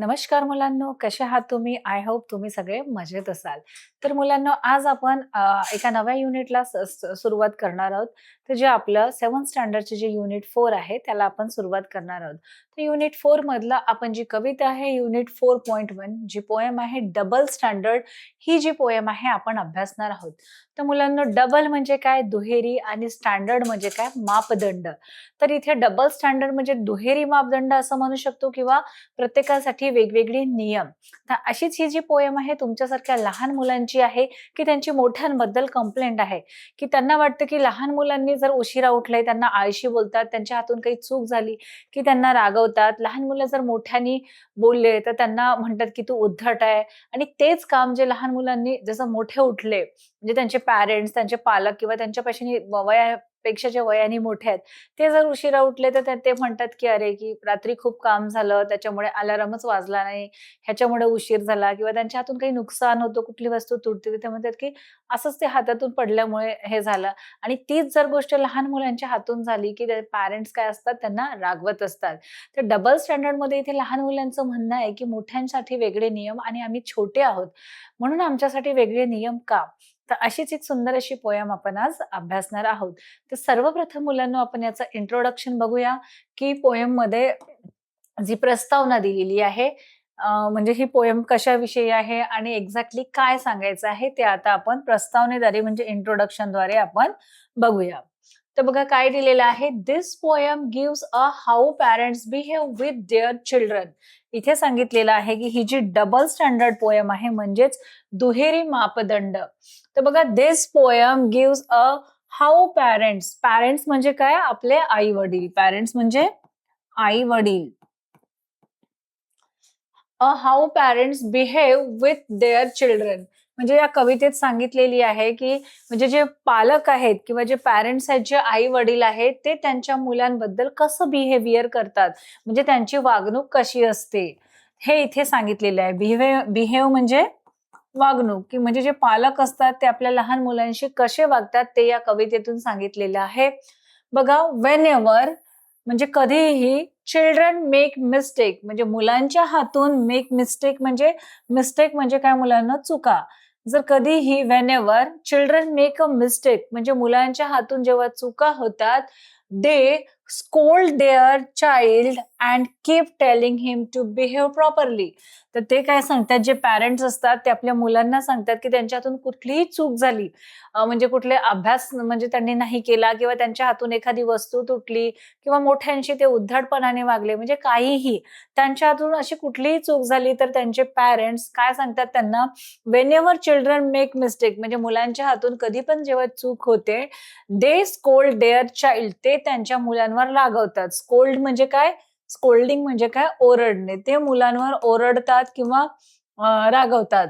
नमस्कार मुलांनो, कसे आहात तुम्ही? आय होप तुम्ही सगळे मजेत असाल. तर मुलांनो, आज आपण एका नव्या युनिटला सुरुवात करणार आहोत. तर जे आपलं 7th स्टँडर्डचे जे युनिट 4 आहे, त्याला आपण सुरुवात करणार आहोत. तर युनिट 4 मधला आपण जी कविता आहे, युनिट 4.1 जी पोएम आहे डबल स्टँडर्ड, ही जी पोएम आहे आपण अभ्यासणार आहोत. तर मुलांनो, डबल म्हणजे काय? दुहेरी. आणि स्टँडर्ड म्हणजे काय? मापदंड. तर इथे डबल स्टँडर्ड म्हणजे दुहेरी मापदंड असं म्हणू शकतो किंवा प्रत्येकासाठी वेगवेगळे नियम. तर अशीच ही जी पोएम आहे तुमच्यासारख्या लहान मुलांची आहे, की त्यांची मोठ्यांबद्दल कंप्लेंट आहे, की त्यांना वाटतं की लहान मुलांनी जर उशिरा उठले, त्यांना आळशी बोलतात, त्यांच्या हातून काही चूक झाली की त्यांना रागवतात. लहान मुलं जर मोठ्यांनी बोलले तर त्यांना म्हणतात की तू उद्धट आहे. आणि तेच काम जे लहान मुलांनी जसं मोठे उठले, म्हणजे त्यांचे पॅरेंट्स, त्यांचे पालक किंवा त्यांच्यापेक्षा वयापेक्षा जे वयाने मोठे आहेत, ते जर उशिरा उठले तर ते म्हणतात की अरे, की रात्री खूप काम झालं, त्याच्यामुळे अलार्मच वाजला नाही, ह्याच्यामुळे उशीर झाला किंवा त्यांच्या हातून काही नुकसान होतं, कुठली वस्तू तुटते, ते म्हणतात की असंच ते हातातून पडल्यामुळे हे झालं. आणि तीच जर गोष्ट लहान मुलांच्या हातून झाली, की पॅरेंट्स काय असतात, त्यांना रागवत असतात. तर डबल स्टँडर्डमध्ये इथे लहान मुलांचं म्हणणं आहे, की मोठ्यांसाठी वेगळे नियम आणि आम्ही छोटे आहोत, म्हणून आमच्यासाठी वेगळे नियम का? तर अशीच एक सुंदर अशी पोयम आपण आज अभ्यासणार आहोत. तर सर्वप्रथम मुलांनो, आपण याचं इंट्रोडक्शन बघूया, की पोएममध्ये जी प्रस्तावना दिलेली आहे, म्हणजे ही पोएम कशाविषयी आहे आणि एक्झॅक्टली काय सांगायचं आहे, ते आता आपण प्रस्तावनेद्वारे म्हणजे इंट्रोडक्शनद्वारे आपण बघूया. तर बघा काय दिलेलं आहे. This poem gives a how parents behave with their children. इथे सांगितलेलं आहे की ही जी डबल स्टँडर्ड पोएम आहे, म्हणजेच दुहेरी मापदंड. तर बघा, this poem gives a how parents. Parents म्हणजे काय? आपले आई वडील. पॅरेंट्स म्हणजे आई वडील. How parents behave with their children. म्हणजे या कवितेत सांगितलेली आहे की म्हणजे जे पालक आहेत किंवा जे पॅरेंट्स आहेत, जे आई वडील आहेत, ते त्यांच्या मुलांबद्दल कसं बिहेवियर करतात, म्हणजे त्यांची वागणूक कशी असते, हे इथे सांगितलेलं आहे. बिहेव म्हणजे वागणूक, की म्हणजे जे पालक असतात ते आपल्या लहान मुलांशी कसे वागतात, ते या कवितेतून सांगितलेलं आहे. बघा, वेन एव्हर म्हणजे कधीही, चिल्ड्रन मेक मिस्टेक म्हणजे मुलांच्या हातून, मिस्टेक म्हणजे काय मुलांना? चुका. जर कधीही whenever children make a mistake म्हणजे मुलांच्या हातून जेव्हा चुका होतात, they scold their child and keep telling him to behave properly. तर ते काय सांगतात, जे पॅरेंट्स असतात ते आपल्या मुलांना सांगतात की त्यांच्या हातून कुठलीही चूक झाली, म्हणजे कुठले अभ्यास म्हणजे त्यांनी नाही केला किंवा त्यांच्या हातून एखादी वस्तू तुटली किंवा मोठ्यांशी ते उद्धटपणाने वागले, म्हणजे काहीही त्यांच्या हातून अशी कुठलीही चूक झाली, तर त्यांचे पॅरेंट्स काय सांगतात त्यांना? वेन चिल्ड्रन मेक मिस्टेक म्हणजे मुलांच्या हातून कधी पण जेव्हा चूक होते, दे स्कोल्ड देअर चाइल्ड ते त्यांच्या मुलांवर रागवतात. स्कोल्ड म्हणजे काय? स्कोल्डिंग म्हणजे काय? ओरडणे. ते मुलांवर ओरडतात किंवा रागवतात.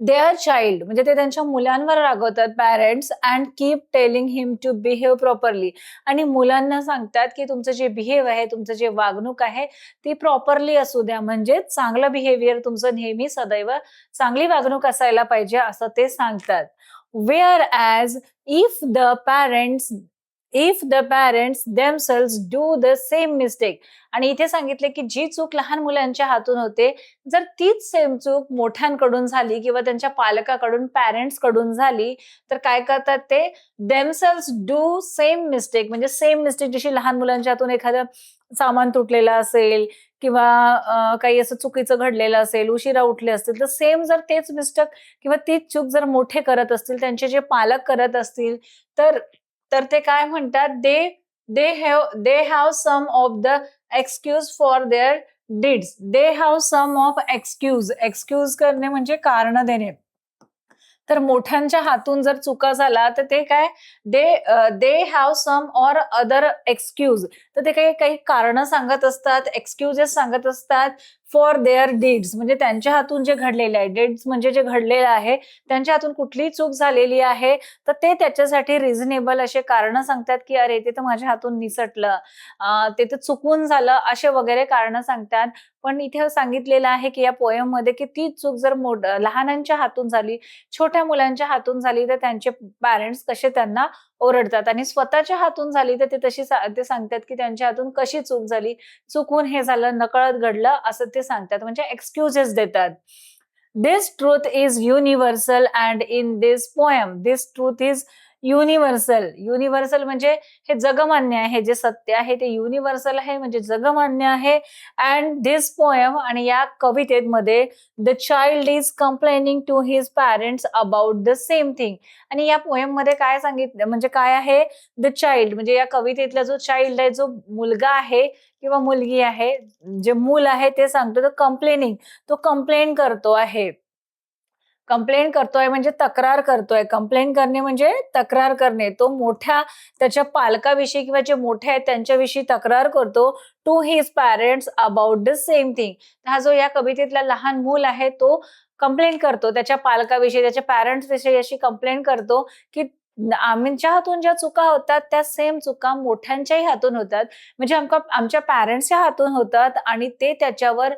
देअर चाइल्ड म्हणजे ते त्यांच्या मुलांवर रागवतात parents, and keep telling him to behave properly आणि मुलांना सांगतात की तुमचं जे बिहेव आहे, तुमचं जे वागणूक आहे, ती प्रॉपरली असू द्या, म्हणजे चांगलं बिहेवियर तुमचं नेहमी सदैव चांगली वागणूक असायला पाहिजे, असं ते सांगतात. Wear as if the parents themselves do the same mistake. आणि इथे सांगितले की जी चूक लहान मुलांच्या हातून होते, जर तीच सेम चूक मोठ्यांकडून झाली किंवा त्यांच्या पालकाकडून, पॅरेंट्स कडून झाली, तर काय करतात ते? themselves do same mistake म्हणजे सेम मिस्टेक, जशी लहान मुलांच्या हातून एखादं सामान तुटलेलं असेल किंवा काही असं चुकीचं घडलेलं असेल, उशिरा उठले असतील, तर सेम जर तेच मिस्टेक किंवा तीच चूक जर मोठे करत असतील, त्यांचे जे पालक करत असतील, तर तर ते काय म्हणतात? They have some of the excuse for their deeds. They have some of excuse करणे म्हणजे कारण देणे. तर मोठ्यांच्या हातून जर चुका झाला, तर ते काय? They have some or other excuse. तर ते काही काही कारण सांगत असतात, एक्सक्युजेस सांगत असतात फॉर देअर डीड्स म्हणजे त्यांच्या हातून जे घडलेले आहे. डीड्स म्हणजे जे घडलेलं आहे, त्यांच्या हातून कुठलीही चूक झालेली आहे, तर ते त्याच्यासाठी रिझनेबल असे कारण सांगतात की अरे, ते तर माझ्या हातून निसटलं, ते तर चुकून झालं, असे वगैरे कारण सांगतात. पण इथे सांगितलेलं आहे की या पोएम मध्ये की ती चूक जर लहानांच्या हातून झाली, छोट्या मुलांच्या हातून झाली, तर त्यांचे पॅरेंट्स कसे त्यांना ओरडतात आणि स्वतःच्या हातून झाली तर ते सांगतात की त्यांच्या हातून कशी चूक झाली, चुकून हे झालं, नकळत घडलं असं ते सांगतात. म्हणजे एक्सक्यूजेस देतात. This truth is universal and in this poem, this truth is universal. Universal म्हणजे हे जगमान्य आहे. हे जे सत्य आहे ते युनिव्हर्सल आहे म्हणजे जगमान्य आहे. अँड धिस पोएम आणि या कवितेमध्ये the child is complaining to his parents about the same thing. आणि या पोएम मध्ये काय सांगितलं म्हणजे काय आहे, द चाइल्ड म्हणजे या कवितेतला जो चाइल्ड आहे, जो मुलगा आहे किंवा मुलगी आहे, जे मूल आहे ते सांगतो, तो कंप्लेनिंग, तो कंप्लेन करतो आहे. कंप्लेन करतोय म्हणजे तक्रार करतोय. कंप्लेन करणे म्हणजे तक्रार करणे. तो मोठ्या त्याच्या पालकाविषयी किंवा जे मोठे आहेत त्यांच्याविषयी तक्रार करतो to his parents about the same thing. हा जो या कवितेतला लहान मूल आहे तो कंप्लेन करतो त्याच्या पालकाविषयी, त्याच्या पॅरेंट्स विषयी अशी कंप्लेन करतो की आमच्या हातून ज्या चुका होतात त्या सेम चुका मोठ्यांच्याही हातून होतात. म्हणजे आमच्या पॅरेंट्सच्या हातून होतात आणि ते त्याच्यावर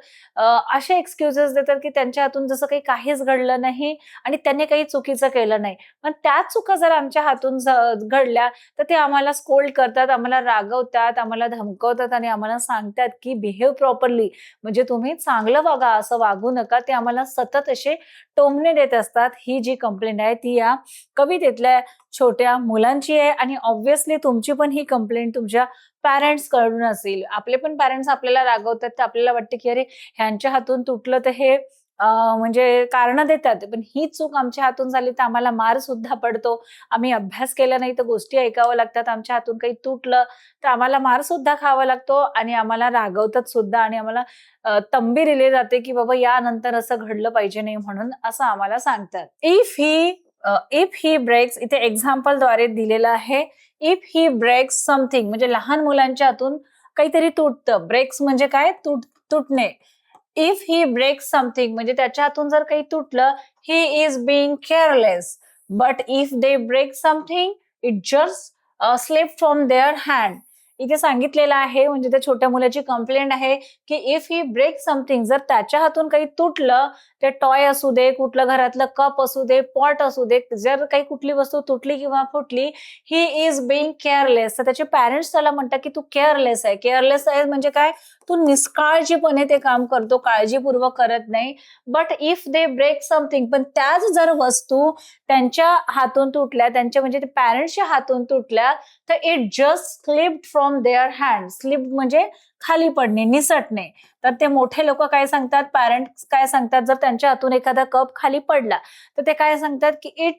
असे एक्सक्युजेस देतात की त्यांच्या हातून जसं काहीच घडलं नाही आणि त्यांनी काही चुकीचं केलं नाही. पण त्याच चुका जर आमच्या हातून घडल्या तर ते आम्हाला स्कोल्ड करतात, आम्हाला रागवतात, आम्हाला धमकवतात आणि आम्हाला सांगतात की बिहेव प्रॉपरली, म्हणजे तुम्ही चांगलं वागा, असं वागू नका. ते आम्हाला सतत असे टोमणे देत असतात. ही जी कंप्लेंट आहे ती या कवितेतल्या छोट्या मुलांची आहे आणि ऑब्व्हियसली तुमची पण ही कंप्लेंट तुमच्या पॅरेंट्स कडून असेल. आपले पण पॅरेंट्स आपल्याला रागवतात तर आपल्याला वाटतं की अरे ह्यांच्या हातून तुटलं तर हे म्हणजे कारणं देतात. पण ही चूक आमच्या हातून झाली तर आम्हाला मार सुद्धा पडतो. आम्ही अभ्यास केला नाही तर गोष्टी ऐकाव्या लागतात. आमच्या हातून काही तुटलं तर आम्हाला मार सुद्धा खावा लागतो आणि आम्हाला रागवतात सुद्धा आणि आम्हाला तंबी दिली जाते की बाबा यानंतर असं घडलं पाहिजे नाही म्हणून असं आम्हाला सांगतात. इफ ही ब्रेक्स, इथे एक्झाम्पलद्वारे दिलेलं आहे. इफ ही ब्रेक्स समथिंग म्हणजे लहान मुलांच्या हातून काहीतरी तुटतं. ब्रेक्स म्हणजे काय? तुटणे. इफ ही ब्रेक्स समथिंग म्हणजे त्याच्या हातून जर काही तुटलं, he is being careless. But if they break something, it just slip from their hand. इथे सांगितलेलं आहे म्हणजे त्या छोट्या मुलाची कंप्लेंट आहे की इफ ही ब्रेक समथिंग, जर त्याच्या हातून काही तुटलं, ते टॉय असू दे, कुठलं घरातलं कप असू दे, पॉट असू दे, जर काही कुठली वस्तू तुटली किंवा फुटली, ही इज बीइंग केअरलेस. तर त्याचे पॅरेंट्स त्याला म्हणतात की तू केअरलेस आहे. केअरलेस आहे म्हणजे काय? तू निष्काळजीपणे ते काम करतो, काळजीपूर्वक करत नाही. But if they break something, पण त्याच जर वस्तू त्यांच्या हातून तुटल्या, त्यांच्या म्हणजे ते पॅरेंट्सच्या हातून तुटल्या, तर it just slipped from their hand. Slip म्हणजे खाली पडणे, निसटणे. तर ते मोठे लोक काय सांगतात, पॅरेंट्स काय सांगतात, जर त्यांच्या हातून एखादा कप खाली पडला तर ते काय सांगतात की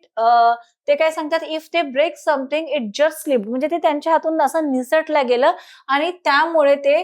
ते काय सांगतात, if they break something it just slip, म्हणजे ते त्यांच्या हातून असं निसटलं गेलं आणि त्यामुळे ते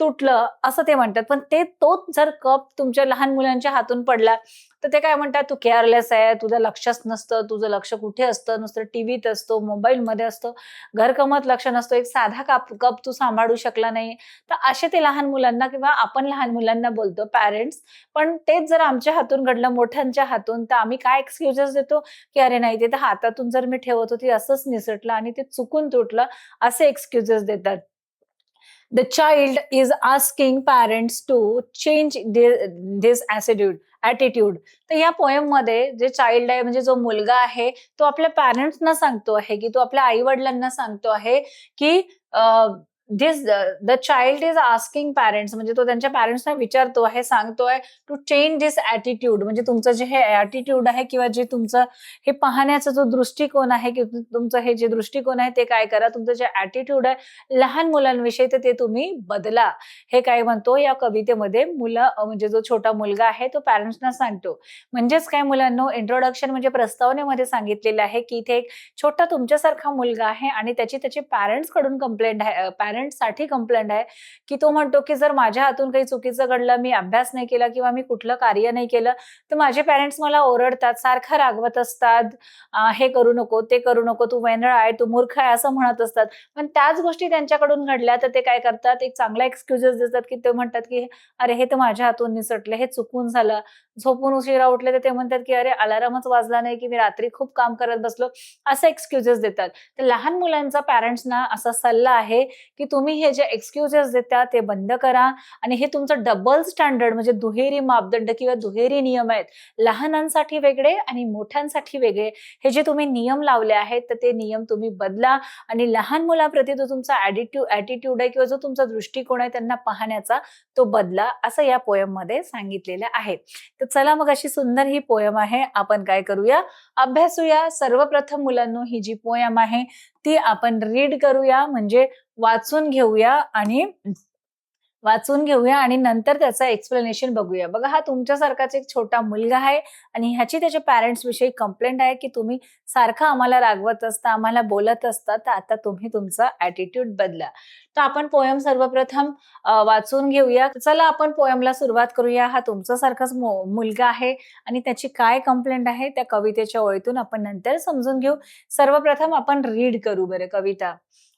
तुटलं असं ते म्हणतात. पण तोच जर कप तुमच्या लहान मुलांच्या हातून पडला तर ते काय म्हणतात, तू केअरलेस आहे, तुझं लक्षच नसतं, तुझं लक्ष कुठे असतं, नुसतं टीव्हीत असतो, मोबाईलमध्ये असतो, घरकामात लक्ष नसतो, एक साधा कप तू सांभाळू शकला नाही. तर असे ते लहान मुलांना किंवा आपण लहान मुलांना बोलतो पॅरेंट्स. पण तेच जर आमच्या हातून घडलं, मोठ्यांच्या हातून, तर आम्ही काय एक्सक्युजेस देतो की अरे नाही, ते तर हातातून जर मी ठेवत होती असंच निसटलं आणि ते चुकून तुटलं, असे एक्सक्युजेस देतात. The child is asking parents to change this attitude. तर या पोएम मध्ये जे चाइल्ड आहे म्हणजे जो मुलगा आहे तो आपल्या पॅरेंट्सना सांगतो आहे की तो आपल्या आई वडिलांना सांगतो आहे की the child is asking parents, म्हणजे तो त्यांच्या पॅरेंट्सना विचारतो आहे, सांगतोय टू चेंज दिस ॲटिट्यूड, म्हणजे तुमचं जे हे ॲटिट्यूड आहे किंवा जे तुमचं हे पाहण्याचा जो दृष्टिकोन आहे की तुमचं हे जे दृष्टिकोन आहे ते काय करा, तुमचं जे ॲटिट्यूड आहे लहान मुलांविषयी तर ते तुम्ही बदला. हे काय म्हणतो या कवितेमध्ये म्हणजे जो छोटा मुलगा आहे तो पॅरेंट्सना सांगतो. म्हणजेच काय मुलांनो, इंट्रोडक्शन म्हणजे प्रस्तावनेमध्ये सांगितलेलं आहे की इथे एक छोटा तुमच्यासारखा मुलगा आहे आणि त्याची पॅरेंट्स कडून कंप्लेंट आहे, पॅरेंट्ससाठी कंप्लेंट आहे की तो म्हणतो की जर माझ्या हातून काही चुकीचं घडलं, मी अभ्यास नाही केला किंवा मी कुठलं कार्य नाही केलं तर माझे पॅरेंट्स मला ओरडतात, सारखं रागवत असतात, हे करू नको, ते करू नको, तू वेंधळा आहे, तू मूर्ख आहे असं म्हणत असतात. पण त्याच गोष्टी त्यांच्याकडून घडल्या तर ते काय करतात, एक चांगला एक्सक्युजेस देतात की ते म्हणतात की अरे हे तर माझ्या हातून निसटलं, हे चुकून झालं. झोपून उशिरा उठले तर ते म्हणतात की अरे अलार्मच वाजला नाही की मी रात्री खूप काम करत बसलो, असे एक्सक्युजेस देतात. तर लहान मुलांचा पॅरेंट्सना असा सल्ला आहे की तुम्ही हे जे एक्सक्युजेस देता ते बंद करा आणि हे तुमचं डबल स्टँडर्ड म्हणजे दुहेरी मापदंड किंवा दुहेरी नियम आहेत. लहानांसाठी वेगळे आणि मोठ्यांसाठी वेगळे. हे जे तुम्ही नियम लावले आहेत तर ते नियम तुम्ही बदला आणि लहान मुलाप्रती जो तुमचा ॲटिट्यूड आहे किंवा जो तुमचा दृष्टिकोन आहे त्यांना पाहण्याचा तो बदला, असं या पोएममध्ये सांगितलेलं आहे. तर चला मग अशी सुंदर ही पोएम आहे. आपण काय करूया? अभ्यासूया. सर्वप्रथम मुलांनो ही जी पोएम आहे ती आपण रीड करूया म्हणजे वाचून घेऊया आणि नंतर त्याचं एक्सप्लेनेशन बघूया. बघा हा तुमच्यासारखाच एक छोटा मुलगा आहे आणि ह्याची त्याच्या पॅरेंट्स विषयी कंप्लेंट आहे की तुम्ही सारखं आम्हाला रागवत असता, आम्हाला बोलत असता, तर आता तुम्ही तुमचा ॲटिट्यूड बदला. तर आपण पोएम सर्वप्रथम वाचून घेऊया. चला आपण पोएमला सुरुवात करूया. हा तुमच्यासारखाच मुलगा आहे आणि त्याची काय कंप्लेंट आहे त्या कवितेच्या ओळीतून आपण नंतर समजून घेऊ. सर्वप्रथम आपण रीड करू बरं कविता.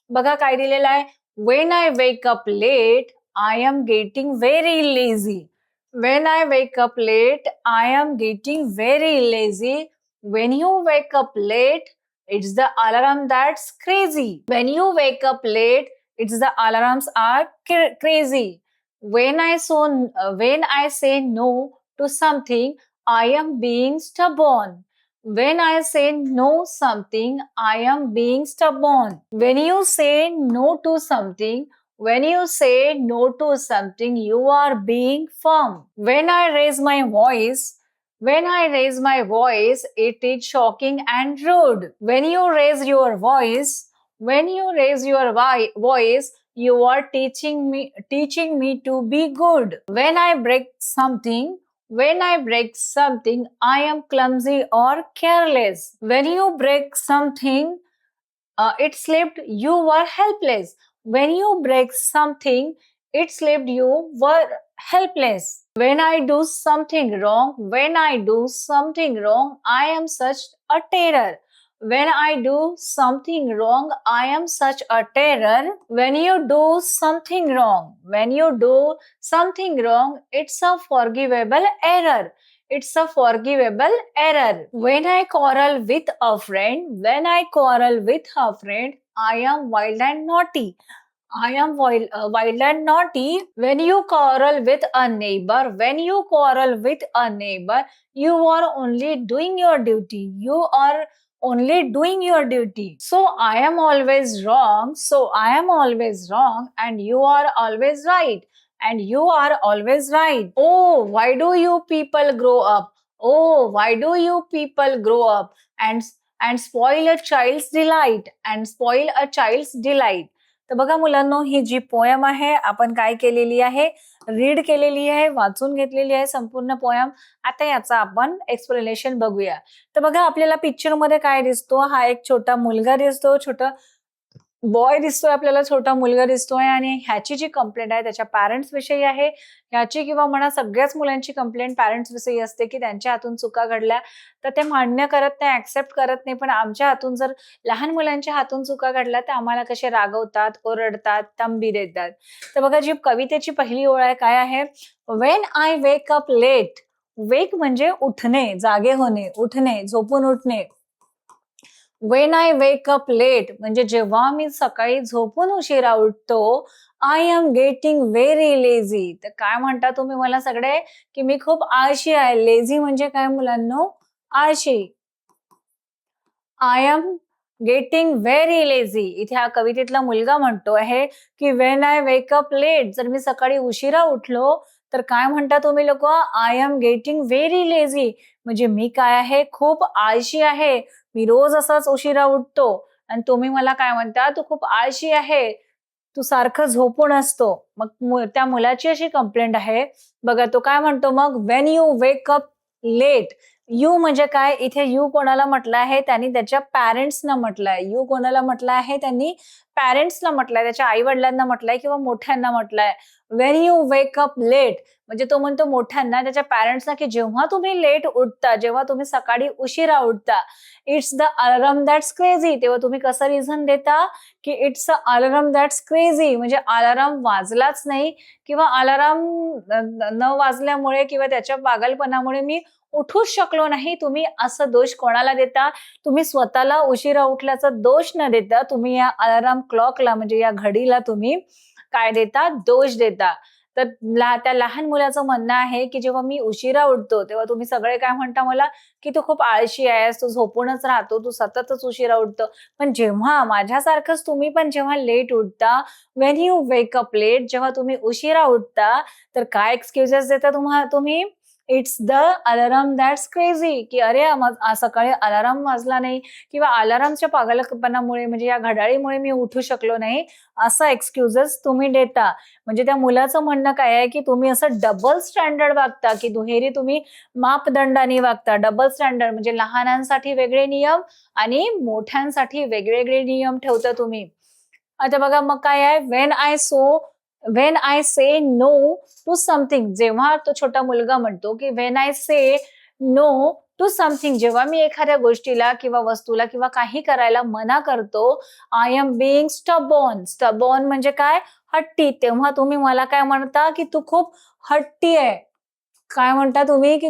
बघा काय दिलेलं आहे. When I wake up late, I am getting very lazy. When I wake up late, I am getting very lazy. When you wake up late, it's the alarm that's crazy. When you wake up late, it's the alarms are crazy. When I say no to something, I am being stubborn. When I say no something, I am being stubborn. When you say no to something, when you say no to something, you are being firm. When I raise my voice, it is shocking and rude. When you raise your voice, you are teaching me to be good. When I break something, I am clumsy or careless. When you break something, it slipped, you were helpless. When you break something, it slipped, you were helpless. When I do something wrong, I am such a terror. When I do something wrong, I am such a terror. When you do something wrong, it's a forgivable error. It's a forgivable error. When I quarrel with a friend, I am wild and naughty. Wild and naughty. When you quarrel with a neighbor, you are only doing your duty. So I am always wrong. And you are always right. Oh, why do you people grow up? And spoil a child's delight. तर बघा मुलांनो ही जी poem आहे आपण काय केलेली आहे, read केलेली आहे, वाचून घेतलेली आहे संपूर्ण पोएम. आता याचा आपण एक्सप्लेनेशन बघूया. तर बघा आपल्याला पिक्चर मध्ये काय दिसतो, हा एक छोटा मुलगा दिसतो, छोटा बॉय दिसतोय आपल्याला, छोटा मुलगा दिसतोय आणि ह्याची जी कंप्लेंट आहे त्याच्या पॅरेंट्स विषयी आहे. ह्याची किंवा म्हणा सगळ्याच मुलांची कंप्लेंट पॅरेंट्स विषयी असते की त्यांच्या हातून चुका घडल्या तर ते मान्य करत नाही, ऍक्सेप्ट करत नाही. पण आमच्या हातून जर लहान मुलांच्या हातून चुका घडल्या तर आम्हाला कसे रागवतात, ओरडतात, तंबी देतात. तर बघा जी कवितेची पहिली ओळ आहे काय आहे, when I wake up late. Wake म्हणजे उठणे, जागे होणे, उठणे, झोपून उठणे. When I wake up late म्हणजे जेव्हा मी सकाळी झोपून उशिरा उठतो, I am getting very lazy. तर काय म्हणता तुम्ही मला सगळे की मी खूप आळशी आहे. लेझी म्हणजे काय मुलांनो, आळशी. I am getting very lazy. इथे हा कवितेतला मुलगा म्हणतो आहे की when I wake up late, जर मी सकाळी उशिरा उठलो तर काय म्हणता तुम्ही लोक, I am getting very lazy म्हणजे मी काय आहे, खूप आळशी आहे. मी रोज असाच उशिरा उठतो आणि तुम्ही मला काय म्हणता, तू खूप आळशी आहे, तू सारखं झोपून असतो. मग त्या मुलाची अशी कंप्लेंट आहे. बघा तो काय म्हणतो मग, when you wake up late. You म्हणजे काय? इथे यू कोणाला म्हटलं आहे? त्यांनी त्याच्या पॅरेंट्सना म्हटलंय. यू कोणाला म्हटलं आहे? त्यांनी पॅरेंट्सला म्हटलंय, त्याच्या आई-वडिलांना म्हटलंय किंवा मोठ्यांना म्हटलंय. When you wake up late म्हणजे तो म्हणतो मोठ्यांना, त्याच्या पॅरेंट्सना, की जेव्हा तुम्ही लेट उठता, जेव्हा तुम्ही सकाळी उशिरा उठता, it's the alarm that's crazy. तेव्हा तुम्ही कसं रिझन देता, की it's a alarm that's crazy म्हणजे अलार्म वाजलाच नाही किंवा अलार्म न वाजल्यामुळे किंवा त्याच्या पागलपणामुळे मी उठूच शकलो नाही. तुम्ही असं दोष कोणाला देता? तुम्ही स्वतःला उशिरा उठल्याचा दोष न देता तुम्ही या अलार्म क्लॉकला म्हणजे या घडीला तुम्ही काय देता? दोष देता. तर त्या लहान मुलाचं म्हणणं आहे, की जेव्हा मी उशिरा उठतो, तेव्हा तुम्ही सगळे काय म्हणता मला, की "तू खूप आळशी आहेस, तू झोपूनच राहतो, तू सततच उशिरा उठतो." पण जेव्हा माझ्यासारखंच तुम्ही पण जेव्हा लेट उठता, when you wake up late, जेव्हा तुम्ही उशिरा उठता, तर काय एक्सक्यूजेस देता तुम्ही? It's the alarm that's crazy, की "अरे, आज सकाळी अलार्म वाजला नाही किंवा अलार्मच्या पागलपणामुळे म्हणजे या घड्याळीमुळे मी उठू शकलो नाही." असा एक्सक्यूजेस तुम्ही देता. म्हणजे त्या मुलाचं म्हणणं काय आहे, की तुम्ही असं डबल स्टँडर्ड वागता, की दुहेरी तुम्ही मापदंडाने वागता. डबल स्टँडर्ड म्हणजे लहानांसाठी वेगळे नियम आणि मोठ्यांसाठी वेगवेगळे नियम ठेवता तुम्ही. आता बघा मग काय आहे, when I say no to something, जेव्हा तो छोटा मुलगा म्हणतो, की when I say no to something, जेव्हा मी एखाद्या गोष्टीला किंवा वस्तूला किंवा काही करायला मना करतो, I am being stubborn. Stubborn म्हणजे काय? हट्टी. तेव्हा तुम्ही मला काय म्हणता, की तू खूप हट्टी आहे. काय म्हणता तुम्ही, की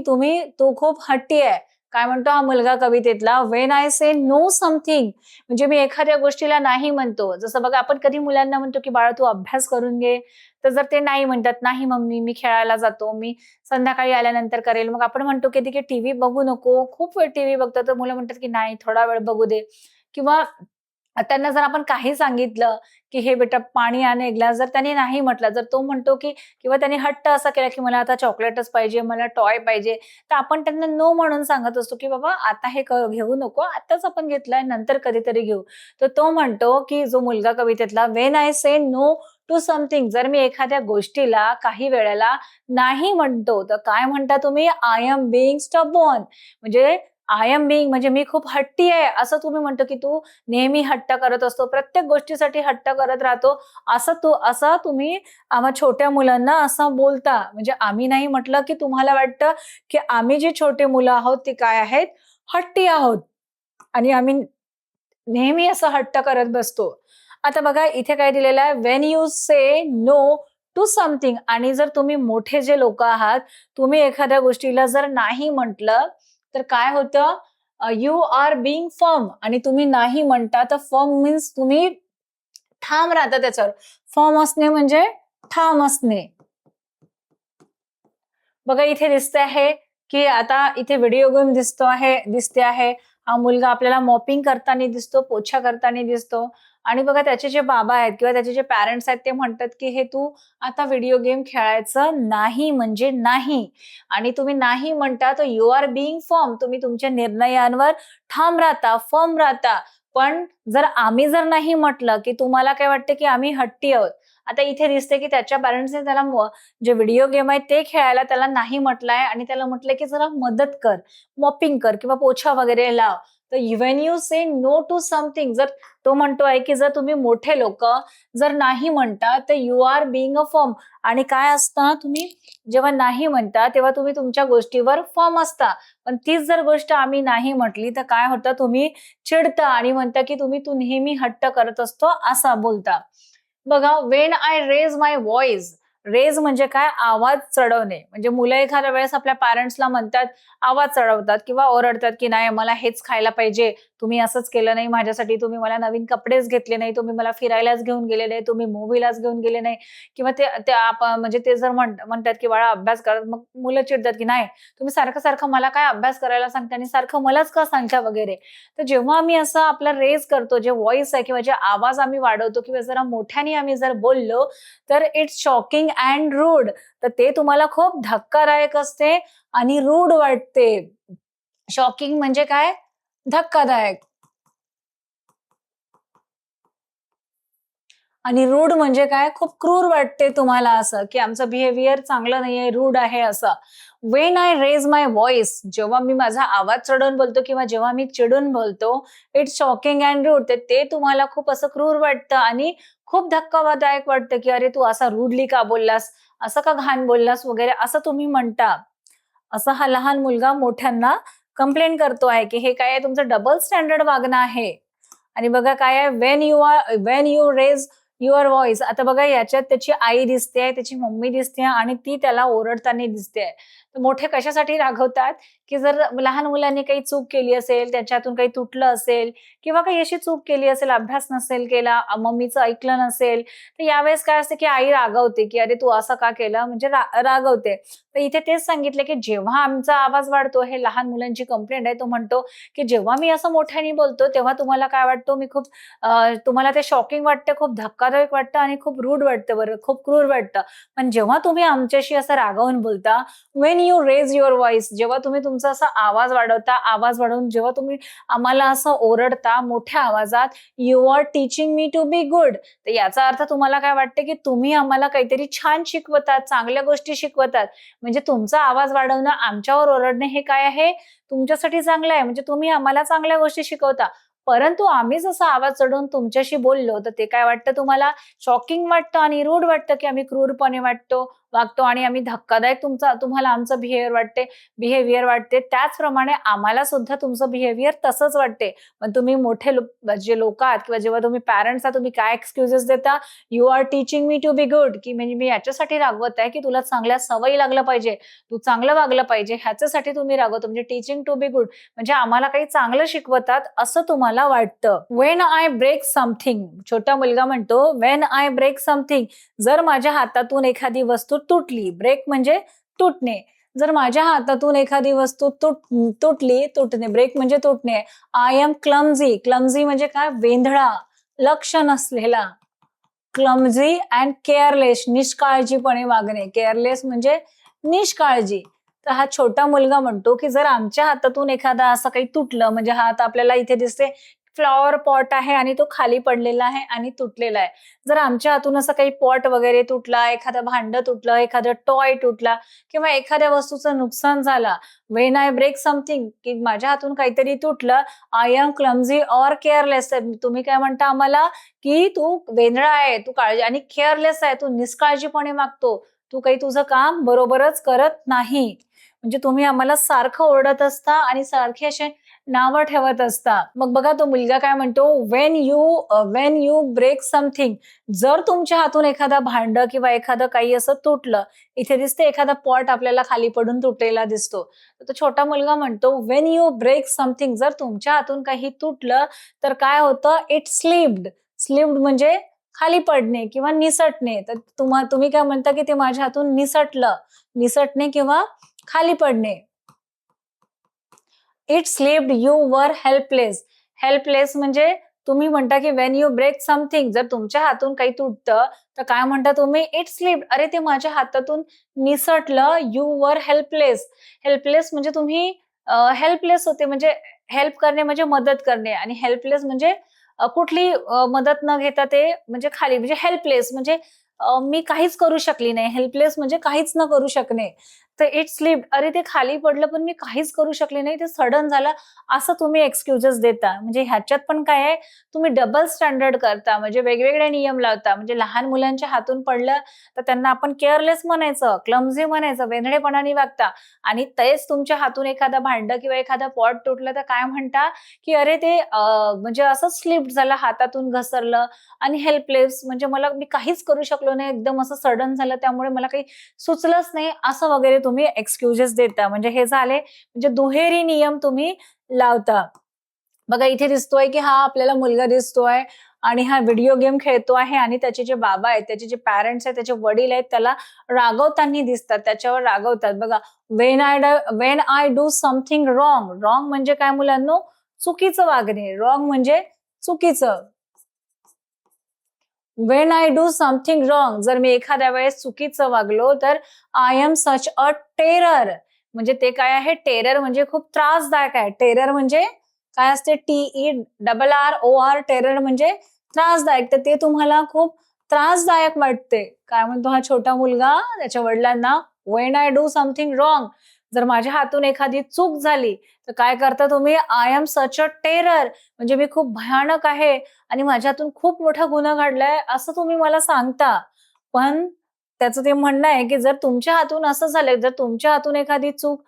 तू खूप हट्टी आहे. काय म्हणतो हा मुलगा कवितेतला, "when I say no something" म्हणजे मी एखाद्या गोष्टीला नाही म्हणतो. जसं बघा आपण कधी मुलांना म्हणतो, की "बाळा तू अभ्यास करून घे." तर जर ते नाही म्हणतात, "नाही मम्मी, मी खेळायला जातो. मी संध्याकाळी आल्यानंतर करेल." मग आपण म्हणतो कधी, की "टीव्ही बघू नको." खूप वेळ टीव्ही बघतात, तर मुलं म्हणतात, की "नाही, थोडा वेळ बघू दे." किंवा त्यांना जर आपण काही सांगितलं, की "हे बेटा पाणी आण एक ग्लास." जर त्याने नाही म्हटलं, जर तो म्हणतो, की किंवा त्याने हट्ट असा केला, की मला आता चॉकलेटच पाहिजे, मला टॉय पाहिजे. तर आपण त्यांना नो म्हणून सांगत असतो, की "बाबा आता हे घेऊ नको. आत्ताच आपण घेतलंय, नंतर कधीतरी घेऊ." तर तो म्हणतो, की जो मुलगा कवितेतला, "when I say no to something." जर मी एखाद्या गोष्टीला काही वेळेला नाही म्हणतो, तर काय म्हणता तुम्ही? "I am being stubborn." म्हणजे आय एम बीइंग म्हणजे मी खूप हट्टी आहे, असं तुम्ही म्हणतो, की "तू नेहमी हट्ट करत असतो. प्रत्येक गोष्टीसाठी हट्ट करत राहतो." असं तुम्ही आम्हा छोट्या मुलांना असं बोलता. म्हणजे आम्ही नाही म्हटलं, की तुम्हाला वाटतं, की आम्ही जी छोटी मुलं आहोत ती काय आहेत? हट्टी आहोत आणि आम्ही नेहमी असं हट्ट करत बसतो. आता बघा इथे काय दिलेलं आहे, when you say no to something आणि जर तुम्ही मोठे जे लोकं आहात, तुम्ही एखाद्या गोष्टीला जर नाही म्हटलं, तर काय होतं? यू आर बीइंग फर्म आणि तुम्ही नाही म्हणता, तर फर्म मीन्स तुम्ही ठाम राहता त्याच्यावर. फर्म असणे म्हणजे ठाम असणे. बघा इथे दिसते आहे, की आता इथे व्हिडिओ गेम दिसते आहे. हा मुलगा आपल्याला मॉपिंग करताना दिसतो, पोछा करताना दिसतो आणि बघा त्याचे जे बाबा आहेत किंवा त्याचे जे पॅरेंट्स आहेत ते म्हणतात, की "हे तू आता व्हिडिओ गेम खेळायचं नाही म्हणजे नाही." आणि तुम्ही नाही म्हणता तर यू आर बीइंग फर्म. तुम्ही तुमच्या निर्णयांवर ठाम राहता, फर्म राहता. पण जर आम्ही नाही म्हटलं, की तुम्हाला काय वाटतं, की आम्ही हट्टी आहोत. आता इथे दिसते, की त्याच्या पॅरेंट्सने त्याला जे व्हिडिओ गेम आहेत ते खेळायला त्याला नाही म्हटलंय आणि त्याला म्हटलंय की जरा मदत कर, मॉपिंग कर किंवा पोछा वगैरे लाव. तर when you say no to something जर तो म्हणतोय की जर तुम्ही मोठे लोकं जर नाही म्हणता तर you are being a firm आणि काय असतं तुम्ही जेव्हा नाही म्हणता तेव्हा तुम्ही तुमच्या गोष्टीवर फर्म असता. पण तीच जर गोष्ट आम्ही नाही म्हटली तर काय होतं तुम्ही चिडता आणि म्हणता की तू नेहमी हट्ट करत असतो असा बोलता. बघा when I raise my voice raise म्हणजे काय आवाज चढवणे म्हणजे मुलं एखाद्या वेळेस आपल्या पॅरेंट्सला म्हणतात आवाज चढवतात किंवा ओरडतात की नाही मला हेच खायला पाहिजे तुम्ही असंच केलं नाही माझ्यासाठी तुम्ही मला नवीन कपडेच घेतले नाही तुम्ही मला फिरायलाच घेऊन गेले नाही तुम्ही मूव्हीलाच घेऊन गेले नाही किंवा ते ते म्हणजे ते जर म्हणतात की बाळा अभ्यास कर मग मुलं चिडतात की नाही तुम्ही सारखं सारखं मला काय अभ्यास करायला सांगता आणि सारखं मलाच का सांगता वगैरे तर जेव्हा आम्ही असं आपला रेज करतो जे व्हॉइस आहे किंवा जे आवाज आम्ही वाढवतो किंवा जरा मोठ्याने आम्ही जर बोललो तर इट्स शॉकिंग अँड रूड तर ते तुम्हाला खूप धक्कादायक असते आणि रूड वाटते. शॉकिंग म्हणजे काय? धक्कादायक. आणि रूड म्हणजे काय? खूप क्रूर वाटते तुम्हाला असं, की आमचं बिहेवियर चांगलं नाहीये, रूड आहे असं. When I raise my voice, जेव्हा मी माझा आवाज चढवून बोलतो किंवा जेव्हा मी चिडून बोलतो, इट्स शॉकिंग अँड रूड. ते तुम्हाला खूप असं क्रूर वाटतं आणि खूप धक्कादायक वाटतं, की "अरे, तू असा रूडली का बोललास? असं का घाण बोललास?" वगैरे असं तुम्ही म्हणता. असा हा लहान मुलगा मोठ्यांना कंप्लेंट करतो आहे, की हे काय आहे तुमचं डबल स्टँडर्ड वागणं आहे. आणि बघा काय आहे when you raise your voice. आता बघा याच्यात त्याची आई दिसते, त्याची मम्मी दिसते आणि ती त्याला ओरडताना दिसते. तर मोठे कशासाठी रागवतात, की जर लहान मुलांनी काही चूक केली असेल, त्याच्यातून काही तुटलं असेल किंवा काही अशी चूक केली असेल, अभ्यास नसेल केला, मम्मीचं ऐकलं नसेल, तर यावेळेस काय असतं, की आई रागवते, की "अरे तू असं का केलं?" म्हणजे रागवते. तर इथे तेच सांगितलं, की जेव्हा आमचा आवाज वाढतो, हे लहान मुलांची कंप्लेंट आहे. तो म्हणतो, की "जेव्हा मी असं मोठ्याने बोलतो, तेव्हा तुम्हाला काय वाटतं? मी खूप तुम्हाला ते शॉकिंग वाटतं, खूप धक्कादायक वाटतं आणि खूप रूड वाटतं बरं, खूप क्रूर वाटतं. पण जेव्हा तुम्ही आमच्याशी असं रागावून बोलता, when you raise your voice, जेव्हा तुम्ही तुमचा असा आवाज वाढवता, आवाज वाढवून जेव्हा तुम्ही आम्हाला असं ओरडता मोठ्या आवाजात, you are teaching me to be good. तर याचा अर्थ तुम्हाला काय वाटतं, की तुम्ही आम्हाला काहीतरी छान शिकवतात, चांगल्या गोष्टी शिकवतात. म्हणजे तुमचा आवाज वाढवणं, आमच्यावर ओरडणे हे काय आहे? तुमच्यासाठी चांगलं आहे. म्हणजे तुम्ही आम्हाला चांगल्या गोष्टी शिकवता. परंतु आम्ही जसा आवाज चढवून तुमच्याशी बोललो, तर ते काय वाटतं तुम्हाला? शॉकिंग वाटतं आणि रूड वाटतं, की आम्ही क्रूरपणे वागतो आणि आम्ही धक्कादायक तुम्हाला आमचं बिहेवियर वाटते. त्याचप्रमाणे आम्हाला सुद्धा तुमचं बिहेवियर तसंच वाटते. पण तुम्ही मोठे जे लोकं आहात किंवा जेव्हा तुम्ही पॅरेंट्स आहात, तुम्ही काय एक्सक्यूजेस देता? "You are teaching me to be good." की म्हणजे मी याच्यासाठी रागवत आहे, की तुला चांगल्या सवयी लागल्या पाहिजे. तू चांगलं वागलं पाहिजे ह्याच्यासाठी तुम्ही रागवतो. म्हणजे टीचिंग टू बी गुड म्हणजे आम्हाला काही चांगलं शिकवतात असं तुम्हाला वाटतं. व्हेन आय ब्रेक समथिंग, छोटा मुलगा म्हणतो, व्हेन आय ब्रेक समथिंग, जर माझ्या हातातून एखादी वस्तू तुटली, ब्रेक म्हणजे तुटणे. जर माझ्या हातातून एखादी वस्तू तुटणे, ब्रेक म्हणजे तुटणे. आय एम क्लमझी, क्लमझी म्हणजे काय? वेंधळा, लक्ष नसलेला. क्लमझी अँड केअरलेस, निष्काळजीपणे वागणे. केअरलेस म्हणजे निष्काळजी. तर हा छोटा मुलगा म्हणतो, की जर आमच्या हातातून एखादा असं काही तुटलं, म्हणजे हा आता आपल्याला इथे दिसते फ्लॉवर पॉट आहे आणि तो खाली पडलेला आहे आणि तुटलेला आहे. जर आमच्या हातून असं काही पॉट वगैरे तुटला, एखादं भांडं तुटलं, एखादं टॉय तुटला किंवा एखाद्या वस्तूचं नुकसान झाला, व्हेन आय ब्रेक समथिंग, की माझ्या हातून काहीतरी तुटलं, I am clumsy or careless. तर तुम्ही काय म्हणता आम्हाला, की तू वेंधळा आहे, तू काळजी आणि केअरलेस आहे, तू निष्काळजीपणे वागतो. तू काही तुझं काम बरोबरच करत नाही. म्हणजे तुम्ही आम्हाला सारखं ओरडत असता आणि सारखे असे नावं ठेवत असता. मग बघा तो मुलगा काय म्हणतो, व्हेन यू ब्रेक समथिंग, जर तुमच्या हातून एखादा भांडं किंवा एखादं काही असं तुटलं, इथे दिसते एखादा पॉट आपल्याला खाली पडून तुटलेला दिसतो. तर तो छोटा मुलगा म्हणतो, व्हेन यू ब्रेक समथिंग, जर तुमच्या हातून काही तुटलं, तर काय होतं? It slipped. स्लिप्ड म्हणजे खाली पडणे किंवा निसटणे. तर तुम्ही काय म्हणता, की ते माझ्या हातून निसटलं. निसटणे किंवा खाली पडणे. It slipped, you were helpless. Helpless म्हणजे तुम्ही म्हणता, की व्हेन यू ब्रेक समथिंग, जर तुमच्या हातून काही तुटतं, तर काय म्हणता तुम्ही? It slipped. अरे ते माझ्या हातातून निसटलं. You were helpless. हेल्पलेस म्हणजे तुम्ही हेल्पलेस होते म्हणजे हेल्प करणे म्हणजे मदत करणे आणि हेल्पलेस म्हणजे कुठली मदत न घेता ते म्हणजे खाली म्हणजे हेल्पलेस म्हणजे मी काहीच करू शकली नाही. हेल्पलेस म्हणजे काहीच न करू शकणे. तर इट स्लिप्ड. अरे ते खाली पडलं पण मी काहीच करू शकले नाही. ते सडन झालं असं तुम्ही एक्सक्यूजेस देता. म्हणजे ह्याच्यात पण काय आहे, तुम्ही डबल स्टँडर्ड करता. म्हणजे वेगवेगळे नियम लावता. म्हणजे लहान मुलांच्या हातून पडलं तर त्यांना आपण केअरलेस म्हणायचं, क्लमझी म्हणायचं, वेंधळेपणाने वागता आणि तेच तुमच्या हातून एखादं भांडं किंवा एखादा पॉट तुटलं तर काय म्हणता, की अरे ते म्हणजे असं स्लिप्ड झालं, हातातून घसरलं आणि हेल्पलेस म्हणजे मी काहीच करू शकलो नाही. एकदम असं सडन झालं त्यामुळे मला काही सुचलंच नाही, असं वगैरे तुम्ही एक्सक्यूजेस देता. म्हणजे हे झाले म्हणजे दुहेरी नियम तुम्ही लावता. बघा इथे दिसतोय, की हा आपल्याला मुलगा दिसतोय आणि हा व्हिडिओ गेम खेळतो आहे आणि त्याचे जे बाबा आहेत, त्याचे जे पॅरेंट्स आहेत, त्याचे वडील आहेत, त्याला रागवताना दिसतात. त्याच्यावर रागवतात. बघा when I do something wrong. Wrong म्हणजे काय मुलांनो? चुकीचं वागणे. रॉंग म्हणजे चुकीचं. When I do something wrong, जर मी एखाद्या वेळेस चुकीचं वागलो तर I am such a terror. म्हणजे ते काय आहे? टेरर म्हणजे खूप त्रासदायक आहे. टेरर म्हणजे काय असते? TERROR, टेरर म्हणजे त्रासदायक. तर ते तुम्हाला खूप त्रासदायक वाटते. काय म्हणतो हा छोटा मुलगा त्याच्या वडिलांना, "when I do something wrong." जर माझ्या हातून एखादी चूक झाली, तर काय करता तुम्ही? "I am such a terror." म्हणजे मी खूप भयानक आहे आणि माझ्या हातून खूप मोठा गुन्हा घडलाय, असं तुम्ही मला सांगता. पण त्याचं ते म्हणणं आहे, की जर तुमच्या हातून असं झालंय, जर तुमच्या हातून एखादी चूक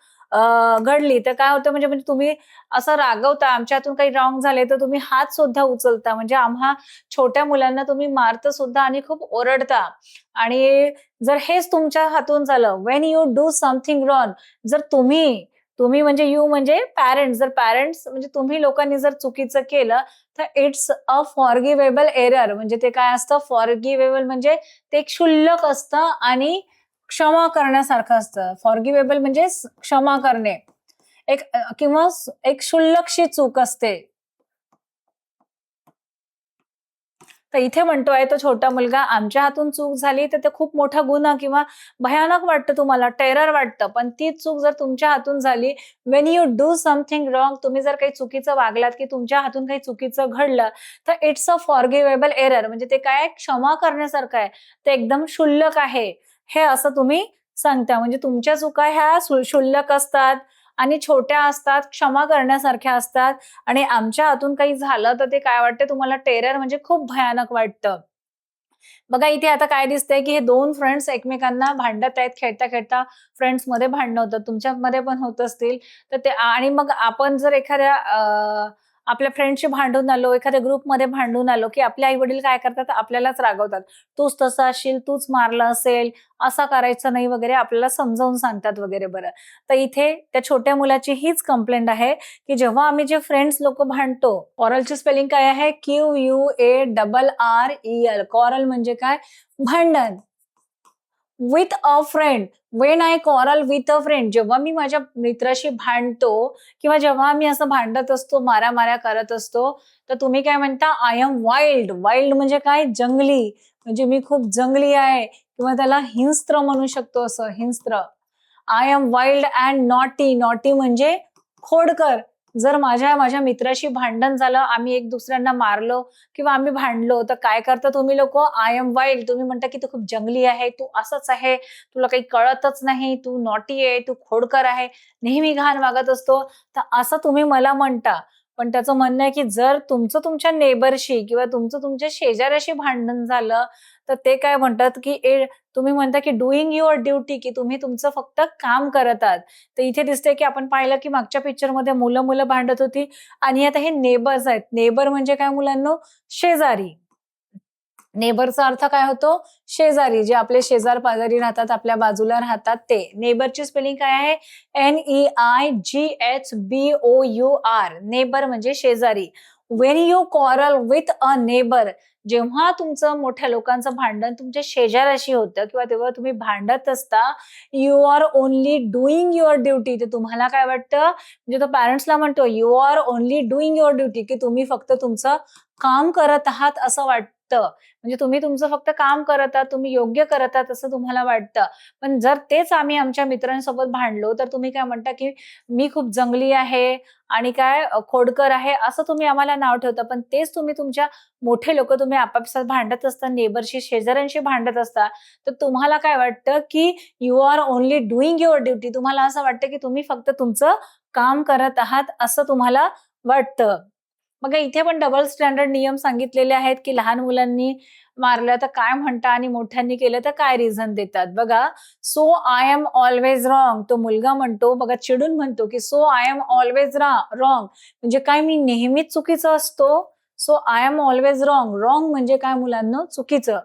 घडली, तर काय होतं म्हणजे म्हणजे तुम्ही असं रागवता, आमच्या हातून काही रॉंग झाले, तर तुम्ही हात सुद्धा उचलता. म्हणजे आम्हा छोट्या मुलांना तुम्ही मारता सुद्धा आणि खूप ओरडता. आणि जर हेच तुमच्या हातून झालं, when you do something wrong, जर तुम्ही तुम्ही म्हणजे यू म्हणजे पॅरेंट्स, जर पॅरेंट्स म्हणजे तुम्ही लोकांनी जर चुकीचं केलं, तर इट्स अ फॉरगिव्हेबल एरर. म्हणजे ते काय असतं? फॉरगिव्हेबल म्हणजे ते एक क्षुल्लक असतं आणि क्षमा करण्यासारखं असतं. फॉरगिव्हेबल म्हणजे क्षमा करणे. एक किंवा एक क्षुल्लकशी चूक असते. तर इथे म्हणतोय तो छोटा मुलगा, "आमच्या हातून चूक झाली तर ते खूप मोठा गुन्हा किंवा भयानक वाटतं तुम्हाला, टेरर वाटतं. पण तीच चूक जर तुमच्या हातून झाली, when you do something wrong, तुम्ही जर काही चुकीचं वागलात, की तुमच्या हातून काही चुकीचं घडलं, तर इट्स अ फॉरगिव्हेबल एरर. म्हणजे ते काय आहे, क्षमा करण्यासारखं आहे. ते एकदम क्षुल्लक आहे." हे असं तुम्ही सांगता. म्हणजे तुमच्या चुका ह्या क्षुल्लक असतात आणि छोट्या असतात, क्षमा करण्यासारख्या असतात. आणि आमच्या हातून काही झालं तर ते काय वाटतं तुम्हाला? टेरर म्हणजे खूप भयानक वाटतं. बघा इथे आता काय दिसतंय, की हे 2 फ्रेंड्स एकमेकांना भांडत आहेत. खेळता-खेळता फ्रेंड्समध्ये भांडणं होतात. तुमच्यामध्ये पण होत असतील. तर ते आणि मग आपण जर एखाद्या आपल्या फ्रेंडशी भांडून आलो, एखाद्या ग्रुपमध्ये भांडून आलो, की आपले आई-वडील काय करतात? आपल्यालाच रागवतात. "तूच तसा असशील, तूच मारलं असेल, असं करायचं नाही" वगैरे आपल्याला समजावून सांगतात वगैरे बरं. तर इथे त्या छोट्या मुलाची हीच कंप्लेंट आहे, की जेव्हा आम्ही जे फ्रेंड्स लोकं भांडतो, कॉरलची स्पेलिंग काय आहे? QUARREL. कॉरल म्हणजे काय? भांडण. With a friend. When I quarrel with a friend. जेव्हा मी माझ्या मित्राशी भांडतो किंवा जेव्हा आम्ही असं भांडत असतो, मारामाऱ्या करत असतो, तर तुम्ही काय म्हणता? I am wild. वाईल्ड म्हणजे काय? जंगली. म्हणजे मी खूप जंगली आहे किंवा त्याला हिंस्त्र म्हणू शकतो असं हिंस्त्र. I am wild and naughty. Naughty म्हणजे खोडकर. जर माझ्या माझ्या मित्राशी भांडण झालं, आम्ही एक दुसऱ्यांना मारलो किंवा आम्ही भांडलो, तर काय करता तुम्ही लोकं? I am wild. तुम्ही म्हणता, की "तू खूप जंगली आहे, तू असंच आहे, तुला काही कळतच नाही, तू नॉटी आहे, तू खोडकर आहे, नेहमी घाण वागत असतो." तर असं तुम्ही मला म्हणता. पण त्याचं म्हणणं आहे, की जर तुमचं तुमच्या नेबरशी किंवा तुमचं तुमच्या शेजाऱ्याशी भांडण झालं, तर ते काय म्हणतात, की तुम्ही म्हणता, की डूइंग युअर ड्युटी, की तुम्ही तुमचं फक्त काम करत आहात. तर इथे दिसतंय, की आपण पाहिलं, की मागच्या पिक्चरमध्ये मुलं-मुलं भांडत होती आणि आता हे नेबर्स आहेत. नेबर म्हणजे काय मुलांनो? शेजारी. नेबरचा अर्थ काय होतो? शेजारी. जे आपले शेजार-पाजारी राहतात, आपल्या बाजूला राहतात ते. नेबरची स्पेलिंग काय आहे? NEIGHBOUR. नेबर म्हणजे शेजारी. When you quarrel with a neighbour, जेव्हा तुमचं मोठ्या लोकांचं भांडण तुमच्या शेजाऱ्याशी होतं किंवा तेव्हा तुम्ही भांडत असता, you are only doing your duty. तर तुम्हाला काय वाटतं? म्हणजे तो पॅरेंट्सला म्हणतो, "you are only doing your duty," की तुम्ही फक्त तुमचं काम करत आहात असं वाटतं. म्हणजे तुम्ही तुमचं फक्त काम करत आहात, तुम्ही योग्य करत आहात असं तुम्हाला वाटतं. पण जर तेच आम्ही आमच्या मित्रांसोबत भांडलो, तर तुम्ही काय म्हणता, की मी खूप जंगली आहे आणि काय खोडकर आहे, असं तुम्ही आम्हाला नाव ठेवता. पण तेच तुम्ही तुमच्या मोठे लोकं तुम्ही आपापसात भांडत असता, नेबरशी, शेजाऱ्यांशी भांडत असता, तर तुम्हाला काय वाटतं, की you are only doing your duty. तुम्हाला असं वाटतं, की तुम्ही फक्त तुमचं काम करत आहात, असं तुम्हाला वाटतं. मग इथे पण डबल स्टँडर्ड नियम सांगितलेले आहेत, की लहान मुलांनी मारलं तर काय म्हणता आणि मोठ्यांनी केलं तर काय रिझन देतात. बघा, "so I am always wrong." तो मुलगा म्हणतो बघा चिडून म्हणतो, की "so I am always wrong." म्हणजे काय मी नेहमीच चुकीचा असतो. So I am always wrong. Wrong म्हणजे काय मुलांनो? चुकीचं.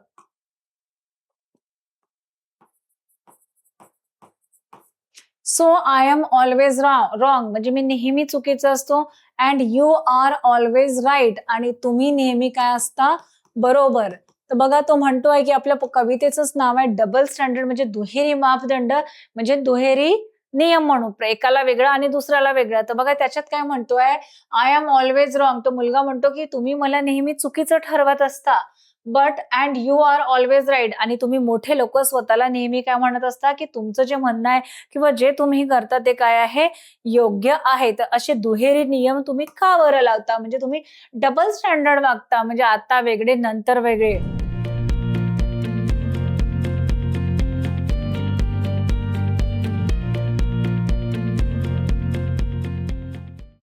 So I am always wrong म्हणजे मी नेहमी चुकीचा असतो and you are always right आणि तुम्ही नेहमी काय असता? बरोबर. तर बघा तो म्हणतोय, की आपल्या कवितेचंच नाव आहे डबल स्टँडर्ड म्हणजे दुहेरी मापदंड म्हणजे दुहेरी नियम म्हणू. एकाला वेगळा आणि दुसऱ्याला वेगळा. तर बघा त्याच्यात काय म्हणतोय, आय एम ऑल्वेज रॉंग. तो मुलगा म्हणतो, की तुम्ही मला नेहमी चुकीचं ठरवत असता. But and you are always right आणि तुम्ही मोठे लोकं स्वतःला नेहमी काय म्हणत असता, की तुमचं जे म्हणणं आहे किंवा जे तुम्ही करता ते काय आहे? योग्य आहे. तर असे दुहेरी नियम तुम्ही का बरं लावता? म्हणजे तुम्ही डबल स्टँडर्ड वागता म्हणजे आता वेगळे, नंतर वेगळे.